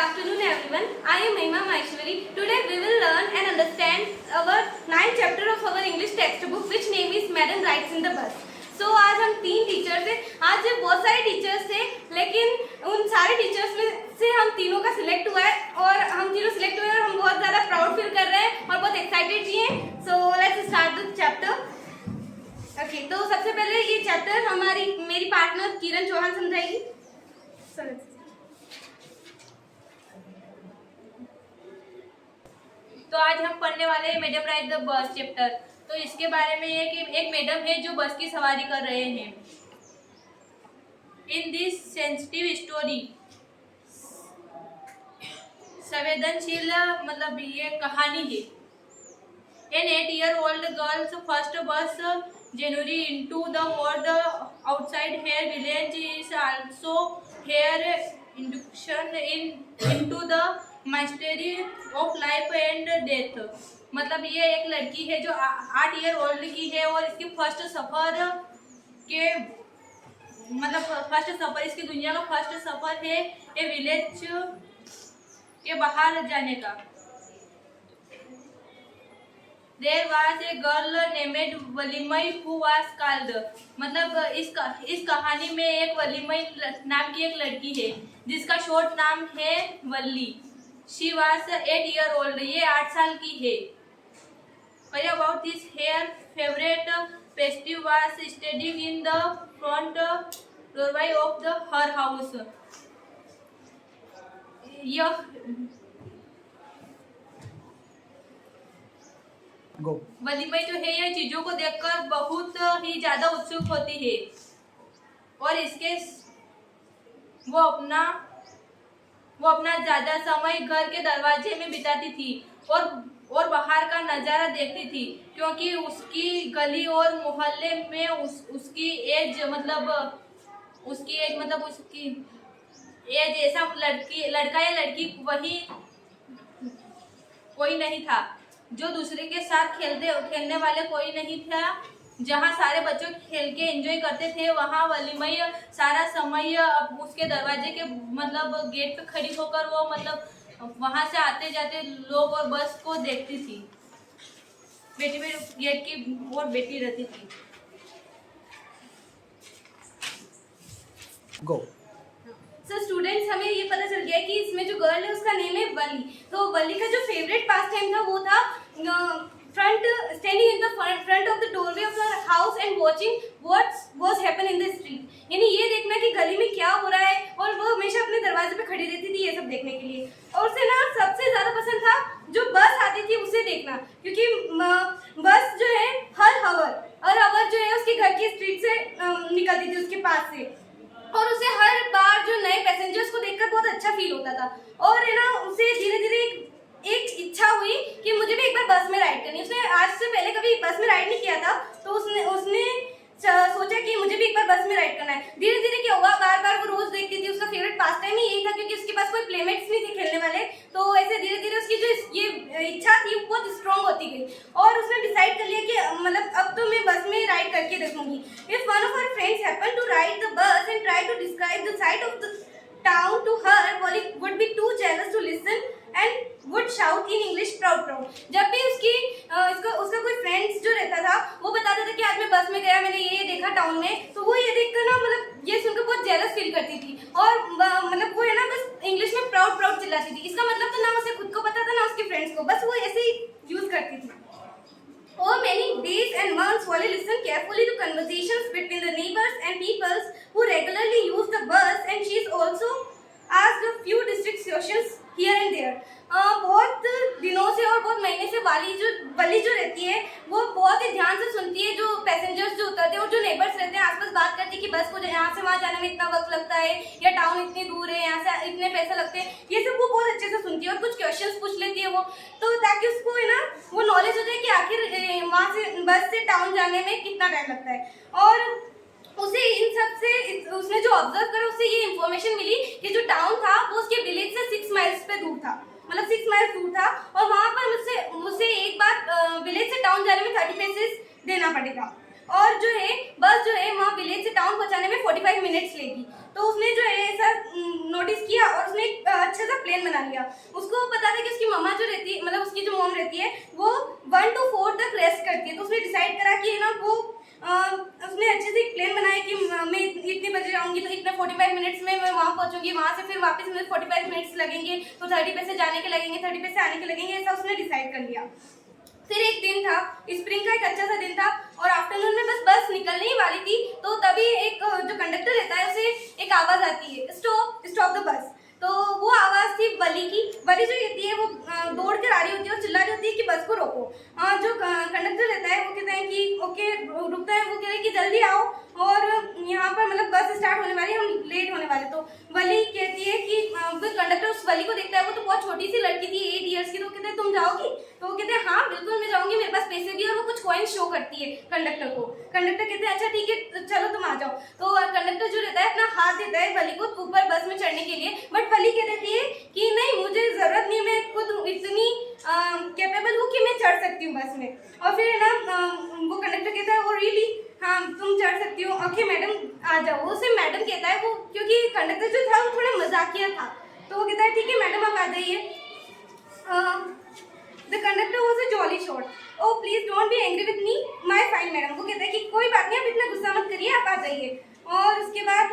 afternoon everyone. I am Mahima Maheshwari. Today we will learn and understand our 9th chapter of our English textbook which name is Madam Rides in the Bus. So आज हम 3 teachers हैं. आज बहुत सारे teachers थे लेकिन उन सारे टीचर्स में से हम तीनों का सिलेक्ट हुआ है और हम तीनों सिलेक्ट हुए हैं और हम बहुत ज़्यादा प्राउड फील कर रहे हैं और बहुत एक्साइटेड भी हैं. सो let's start the chapter. Okay, तो सबसे पहले ये चैप्टर मेरी पार्टनर किरण चौहान समझाएगी. तो आज हम पढ़ने वाले हैं मैडम राइड द बस चैप्टर. तो इसके बारे में ये कि एक मैडम है जो बस की सवारी कर रहे हैं. इन दिस सेंसिटिव स्टोरी, संवेदनशील मतलब ये कहानी है. An 8-year-old girl's first bus journey into the world outside her village is also her induction into the mystery of life and death. मतलब ये एक लड़की है जो 8 ईयर ओल्ड की है और इसकी फर्स्ट सफ़र इसकी दुनिया का फर्स्ट सफ़र है ये विलेज के बाहर जाने का. There was a girl named वलीमई who was called. मतलब इस कहानी में एक वलीमई नाम की एक लड़की है जिसका शॉर्ट नाम है वल्ली. She was 8-year-old. ये 8 साल की है. Why about this her favorite pastime was standing in the front doorway of her house. यह वलीमई जो है यह चीजों को देखकर बहुत ही ज्यादा उत्सुक होती है और वो अपना ज्यादा समय घर के दरवाजे में बिताती थी और बाहर का नजारा देखती थी क्योंकि उसकी गली और मोहल्ले में उसकी एज ऐसा लड़का या लड़की वही कोई नहीं था. जो दूसरे के साथ खेलने वाले कोई नहीं था. जहाँ सारे बच्चों खेल के एंजॉय करते थे वहाँ वलीमई सारा समय उसके दरवाजे के मतलब गेट पे खड़ी होकर वो मतलब वहाँ से आते जाते लोग और बस को देखती थी. बेटी गेट की ओर बैठी रहती थी. गो. सो स्टूडेंट्स, हमें ये पता चल गया कि इसमें जो गर्ल है उसका नेम है वली. तो वली का जो फेवरेट पास टाइम था वो था standing in the front of the doorway of her house and watching what was happen in the street. यानी ये देखना कि गली में क्या हो रहा है और वो हमेशा अपने दरवाजे पे खड़ी रहती थी ये सब देखने के लिए. और उसे ना सबसे ज्यादा पसंद था जो बस आती थी उसे देखना क्योंकि बस जो है हर हावर जो है उसके घर की स्ट्रीट से निकलती थी उसके पास से और उसे हर बार जो नए पैसेंजर्स को देखकर बहुत अच्छा फील होता था. और है ना उसे धीरे धीरे एक इच्छा हुई कि मुझे भी एक बार बस में राइड करनी. उसने आज से पहले कभी बस में राइड नहीं किया था तो उसने सोचा कि मुझे भी एक बार बस में राइड करना है. धीरे धीरे क्या हुआ, बार बार वो रोज देखती थी. उसका फेवरेट पास टाइम ही यही था क्योंकि उसके पास कोई प्लेमेट्स नहीं थे खेलने वाले. तो ऐसे धीरे धीरे उसकी जो ये इच्छा थी बहुत स्ट्रॉन्ग होती गई और उसने डिसाइड कर लिया कि मतलब अब तो मैं बस में राइड करके देखूंगी. If one of her friends happen to ride the bus and try to describe the side of the town to her, Valli would be too jealous to listen and would shout in English proud. जब भी उसका कोई friends जो रहता था वो बताता था कि आज मैं बस में गया, मैंने ये देखा टाउन में, तो वो ये देखकर ना मतलब ये सुनकर बहुत जेलस फील करती थी और मतलब वो है ना बस इंग्लिश में प्राउड चिल्लाती थी. इसका मतलब तो ना उसे खुद को पता था ना उसके फ्रेंड्स को, बस वो ऐसे ही यूज करती थी. For many days and months, Wally listened carefully to conversations between the neighbors and peoples who regularly use the bus, and she is also asked a few district questions here and there. बहुत दिनों से और बहुत महीने से वली जो रहती है वो बहुत ही ध्यान से सुनती है जो पैसेंजर्स जो उतरते हैं और जो नेबर्स रहते हैं आसपास बात करती है कि बस को यहाँ से वहाँ जाने में इतना वक्त लगता है या टाउन इतनी दूर है, यहाँ से इतने पैसे लगते हैं. ये सब वो बहुत अच्छे से सुनती है और कुछ क्वेश्चंस पूछ लेती है वो, तो ताकि उसको है ना वो नॉलेज हो जाए कि आखिर वहाँ से बस से टाउन जाने में कितना टाइम लगता है. और उसे इन सब से उसने जो ऑब्जर्व करा उससे ये इन्फॉर्मेशन मिली कि जो टाउन था वो उसके विलेज से 6 माइल्स पे दूर था, मतलब 6 माइल्स दूर था और वहाँ पर मुझसे एक बार विलेज से टाउन जाने में 30 पैसेस देना पड़ेगा और जो है बस जो है वहाँ विलेज से टाउन पहुँचाने में 45 मिनट्स लेगी. तो उसने जो है ऐसा नोटिस किया और उसने एक अच्छा सा प्लेन बना लिया। उसको पता था कि उसकी मम्मा जो रहती है, मतलब उसकी जो मॉम रहती है वो 1 to 4 तक रेस्ट करती है, तो उसने डिसाइड करा कि ना वो उसने अच्छे से एक प्लान बनाया कि मैं इतने बजे जाऊंगी तो इतने 45 मिनट्स में मैं वहाँ पहुंचूंगी, वहाँ से फिर वापस मुझे 45 मिनट्स लगेंगे, तो 30 पैसे जाने के लगेंगे, 30 पैसे आने के लगेंगे, ऐसा उसने डिसाइड कर लिया। फिर एक दिन था, स्प्रिंग का एक अच्छा सा दिन था और आफ्टरनून में बस निकलने ही वाली थी, तो तभी एक जो कंडक्टर रहता है उसे एक आवाज आती है, स्टॉप स्टॉप द बस। तो वो आवाज थी बली की। बली जो रहती है वो दौड़ कर आ रही होती है और चिल्ला रही होती है कि बस को रोको। जो कंडक्टर रहता है वो कहता है कि ओके रुकता है, वो कह रहे हैं कि जल्दी आओ और यहाँ पर मतलब बस स्टार्ट होने वाली है, हम लेट होने वाले। तो बली कहती है कि कंडक्टर उस बली को देखता है, वो तो बहुत छोटी सी लड़की थी 8 इयर्स की, तो कहते हैं तुम जाओगी? तो वो कहते हैं हाँ बिल्कुल मैं जाऊंगी, मेरे पास पैसे भी है, और वो कुछ कॉइन शो करती है कंडक्टर को। कंडक्टर कहते हैं अच्छा ठीक है चलो तुम आ जाओ। तो कंडक्टर जो रहता है अपना हाथ देता है बली को ऊपर बस में चढ़ने के लिए, बट बली कह देती है कि नहीं मुझे जरूरत नहीं, मैं खुद इतनी कैपेबल हूँ कि मैं चढ़ सकती हूँ बस में। और फिर ना वो कंडक्टर कहता है वो रियली हाँ तुम चढ़ सकती हो, ओके मैडम आ जाओ। वो सिर्फ मैडम कहता है, वो क्योंकि कंडक्टर जो था वो थोड़ा मजाकिया था, तो वो कहता है ठीक है मैडम आप आ जाइए। The conductor was a jolly sort, o please don't be angry with me my fine madam. वो कहता है कि कोई बात नहीं आप इतना गुस्सा मत करिए, आप आ जाइए। और उसके बाद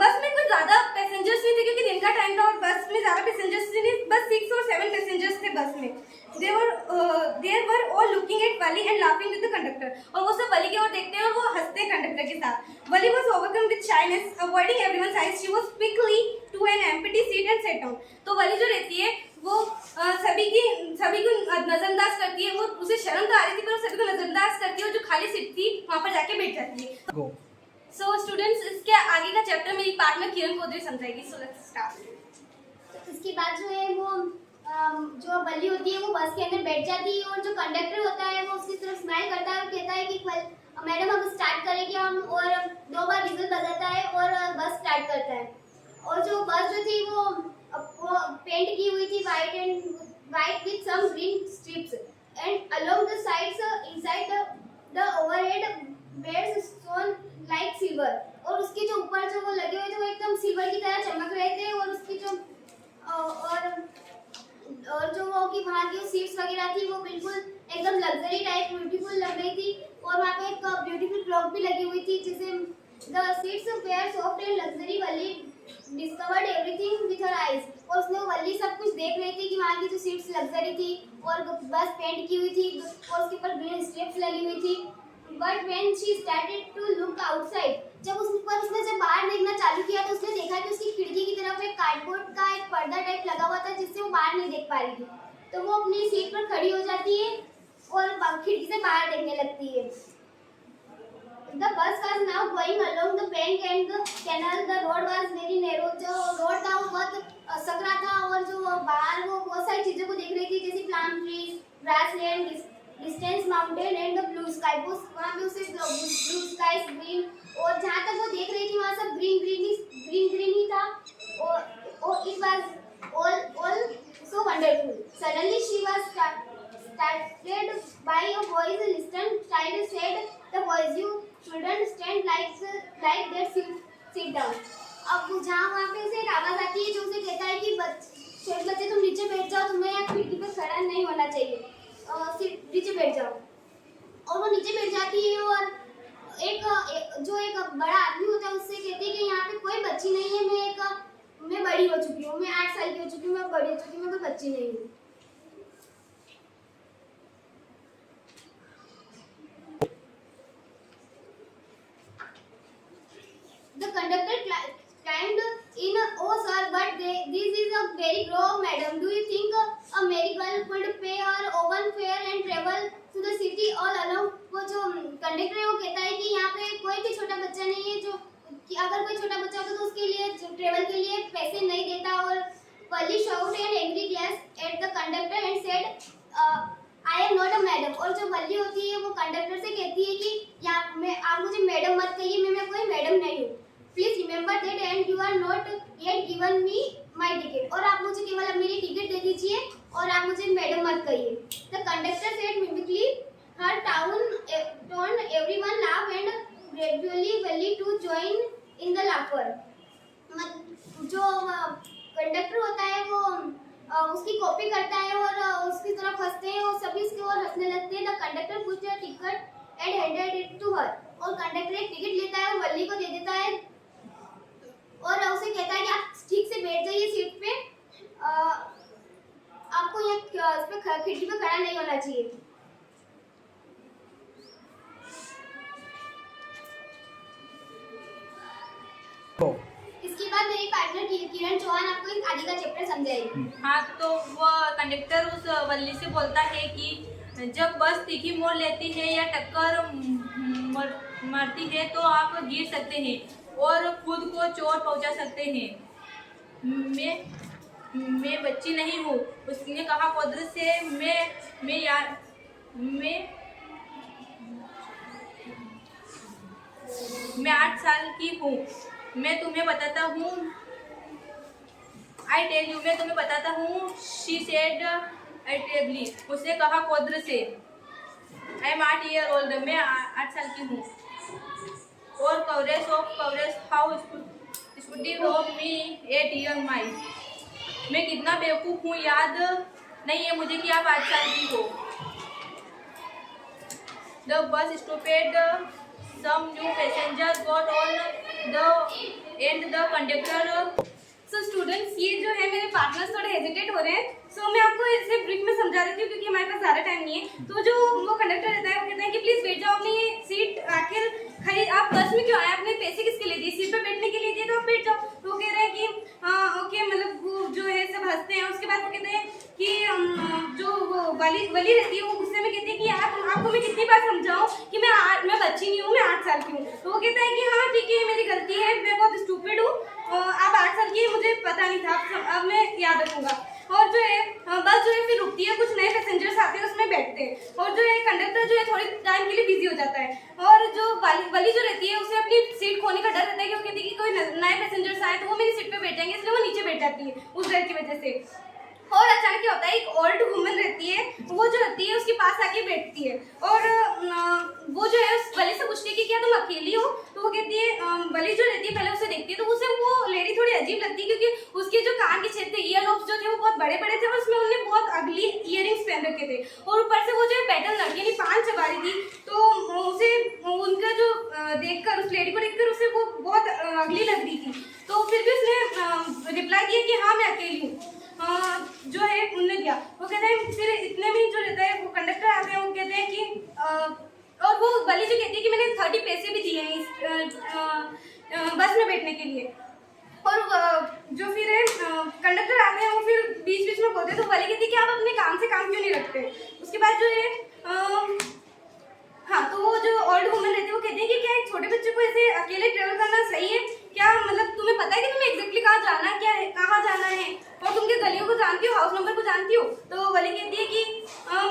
बस में कुछ ज़्यादा पैसेंजर्स नहीं थे क्योंकि दिन का टाइम था और बस में ज़्यादा पैसेंजर्स नहीं, बस 6 और 7 पैसेंजर्स थे बस में। There were all looking at Valli and laughing with the conductor, और वो सब वली की ओर देखते हैं और वो हंसते हैं कंडक्टर के साथ। Valli was overcome with shyness, avoiding everyone's eyes, she was quickly to an empty seat and sat down. तो वली जो रहती है वो सभी को नजरअंदाज करती है, वो उसे शर्म तो आ रही थी पर वो सभी को नजरअंदाज करती है और जो खाली सीट थी वहाँ पर जाके बैठ जाती है। सो स्टूडेंट्स इसके आगे का चैप्टर मेरी पार्टनर किरण कोदरी समझाएगी। So let's start. इसके बाद जो है वो जो बल्ली होती है वो बस के अंदर बैठ जाती है और जो कंडक्टर होता है वो उसकी तरफ स्माइल करता है और कहता है कि मैडम हम स्टार्ट करेंगे हम, और 2 बार विजल बजाता है और बस स्टार्ट करता है। और जो बस जो थी वो पेंट की हुई थी white with some green stripes and along the sides inside the overhead beds shone like silver, और उसके जो ऊपर जो वो लगे हुए थे वो एकदम सिल्वर की तरह चमक रहे थे। और उसकी जो और जो वो की वहाँ की सीट्स वगैरह थी वो बिल्कुल एकदम लग्जरी टाइप ब्यूटीफुल लग रही थी, और वहाँ पे एक ब्यूटीफुल क्लॉक भी लगी हुई थी जिसे the seats were soft and luxury. Valli discovered everything with her eyes, और उसने वली सब कुछ देख रही थी कि वहाँ की जो सीट्स लग्जरी थी और बस पेंट की हुई थी और उसके ऊपर ग्रीन स्ट्रिप्स लगी हुई थी। But when she started to look outside, जब उसने जब बाहर देखना चालू किया तो उसने देखा कि उसकी खिड़की की तरफ एक कार्डबोर्ड का एक पर्दा टाइप लगा हुआ था जिससे वो बाहर नहीं देख पा रही थी। तो वो अपनी सीट पर खड़ी हो जाती है और खिड़की से बाहर देखने लगती है। The bus was now going along the bank and the canal. The road was very narrow. जो रोड था वो बहुत सकरा था और जो बाहर वो बहुत सारी चीजों को देख रही थी जैसे palm trees, grassland, distance mountain and the blue sky. वहाँ पे उसे ब्लू स्काई ग्रीन, और जहाँ तक वो देख रही थी वहाँ सब ग्रीन ही था। और it was all so wonderful. Suddenly she was startled by a voice. Listen, child, said the voice. You shouldn't stand like that. Sit down. अब जहाँ वहाँ पे उसे एक आवाज आती है जो उसे कहता है कि छोटे बच्चे तुम नीचे बैठ जाओ, तुम्हें यहाँ खिड़की पे खड़ा नहीं होना चाहिए, नीचे बैठ जाओ। और वो नीचे बैठ जाती है और एक बड़ा आदमी होता है उससे कहती है कि यहाँ पे कोई बच्ची नहीं है, मैं बड़ी हो चुकी हूँ, मैं 8 साल की हो चुकी हूँ, मैं बड़ी हो चुकी हूँ, मैं कोई बच्ची नहीं हूँ। The conductor climbed in. Oh sir, but this is a very low, madam. Do you think a merry girl could pay her own fare and travel to the city all alone? वो जो conductor है वो कहता है कि यहाँ पे कोई भी छोटा बच्चा नहीं है जो कि अगर कोई छोटा बच्चा होता तो उसके लिए ट्रेवल के लिए पैसे नहीं देता। और Polly shouted an angry glance at the conductor and said, I am not a madam. और जो वल्ली होती है वो कंडक्टर से कहती है कि आप मुझे मैडम मत कहिए, मैं कोई मैडम नहीं हूँ। Please remember that and you are not yet given me my ticket. और आप मुझे केवल अब मेरी टिकट दे दीजिए और आप मुझे मैडम मत कहिए। The conductor said mimically, her tone everyone laughed and gradually Wally to join in the laughter. जो कंडक्टर होता है वो उसकी कॉपी करता है और उसकी तरफ हंसते हैं और सभी उसके और हंसने लगते हैं। The conductor put the ticket and handed it to her, और कंडक्टर एक टिकट लेता है और वल्ली को दे देता है और उसे कहता है कि आप ठीक से बैठ जाइए सीट पे, आपको ये इस पे खिड़की पे खड़ा नहीं होना चाहिए। इसके बाद मेरी पार्टनर किरण चौहान आपको इस आगे का चैप्टर समझाएगी। हाँ, तो वो कंडक्टर उस वल्ली से बोलता है कि जब बस तीखी मोड़ लेती है या टक्कर मारती है तो आप गिर सकते हैं और खुद को चोट पहुंचा सकते हैं। मैं बच्ची नहीं हूँ, उसने कहा पौधे से। मैं 8 साल की हूँ। मैं तुम्हें बताता हूँ, आई टेल यू, मैं तुम्हें बताता हूँ। शी सेड अटेबली, उसने कहा पौधे से। आई एम 8 ईयर ओल्ड, मैं 8 साल की हूँ। और coverage of coverage how scooty रोक मी 8 ईयर माई, मैं कितना बेवकूफ़ हूँ, याद नहीं है मुझे कि आप 8 साल की हो। The bus stopped, some new passenger got on the and the conductor. So students, ये जो है मेरे पार्टनर्स थोड़े हेजिटेट हो रहे हैं। सो मैं आपको इसे ब्रीफ में समझा देती हूँ क्योंकि हमारे पास ज़्यादा टाइम नहीं है। तो जो वो कंडक्टर रहता है वो कहता है कि प्लीज़ बैठ जाओ अपनी सीट, आखिर खरीद आप बस में क्यों आए, आपने पैसे किसके लिए दिए, सीट पे बैठने के लिए दिए तो आप बैठ जाओ। तो वो कह रहे हैं कि हाँ ओके, मतलब वो जो है सब हंसते हैं। उसके बाद वो कहते हैं कि जो वो वली रहती है वो गुस्से में कहती है कि यार आपको मैं कितनी बार समझाऊँ कि मैं बच्ची नहीं हूँ, मैं 8 साल की हूँ। तो वो कहता है कि हाँ ठीक है, मेरी गलती है, मैं बहुत स्टूपिड हूँ, आप 8 साल की, मुझे पता नहीं था, अब मैं याद रखूंगा। और जो है बस जो है फिर रुकती है, कुछ नए पैसेंजर्स आते हैं, उसमें बैठते हैं। और जो है कंडक्टर जो है थोड़ी टाइम के लिए बिजी हो जाता है। और जो वली जो रहती है उसे अपनी सीट खोने का डर रहता है कि वो कहती है कि कोई नए पैसेंजर्स आए तो वो मेरी सीट पे बैठ जाएंगे, इसलिए वो नीचे बैठ जाती है उस डर की वजह से। और अचानक क्या होता है, एक ओल्ड वुमन रहती है, वो जो रहती है उसके पास आके बैठती है और वो जो है उस वली से पूछती है कि क्या तुम अकेली हो। तो वो कहती है, वली जो रहती है पहले उसे देखती है तो उसे वो लेडी थोड़ी अजीब लगती है क्योंकि उसके जो कान के छेद थे, ईयर लॉब्स जो थे वो बहुत बड़े बड़े थे और उसमें उन्होंने बहुत अगली इयरिंग्स पहन रखे थे और ऊपर से वो जो है पैटर्न लड़की यानी पान चबा रही थी। तो उसे उनका जो देखकर, उस लेडी को देखकर उसे वो बहुत अगली लग रही थी। तो फिर भी उसने रिप्लाई दिया कि हाँ मैं अकेली हूँ, जो है उनने दिया। वो कहते हैं फिर इतने में जो रहता है वो कंडक्टर आते हैं, वो कहते हैं कि और वो वली जो कहती है कि मैंने 30 पैसे भी दिए हैं इस बस में बैठने के लिए। और जो फिर है कंडक्टर आते हैं वो फिर बीच बीच में बोलते हैं। तो वली कहती है कि आप अपने काम से काम क्यों नहीं रखते। उसके बाद जो है हाँ, तो वो जो ओल्ड वुमन रहती है वो कहती है कि क्या एक छोटे बच्चे को ऐसे अकेले ट्रेवल करना सही है क्या, मतलब तुम्हें पता है कि तुम्हें एग्जैक्टली कहाँ जाना है, क्या है कहाँ जाना है, और तुम के गलियों को जानती हो, हाउस नंबर को जानती हो। तो वली कहती है कि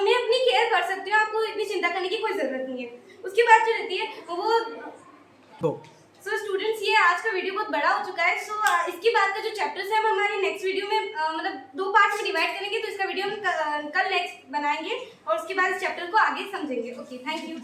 मैं अपनी केयर कर सकती हूँ, आपको इतनी चिंता करने की कोई जरूरत नहीं है। उसके बाद जो रहती है वो सो स्टूडेंट्स, ये आज का वीडियो बहुत बड़ा हो चुका है। सो इसके बाद का जो चैप्टर्स है हम हमारे नेक्स्ट वीडियो में मतलब 2 पार्ट्स में डिवाइड करेंगे। तो इसका वीडियो हम कल नेक्स्ट बनाएंगे और उसके बाद इस चैप्टर को आगे समझेंगे। Okay, thank you.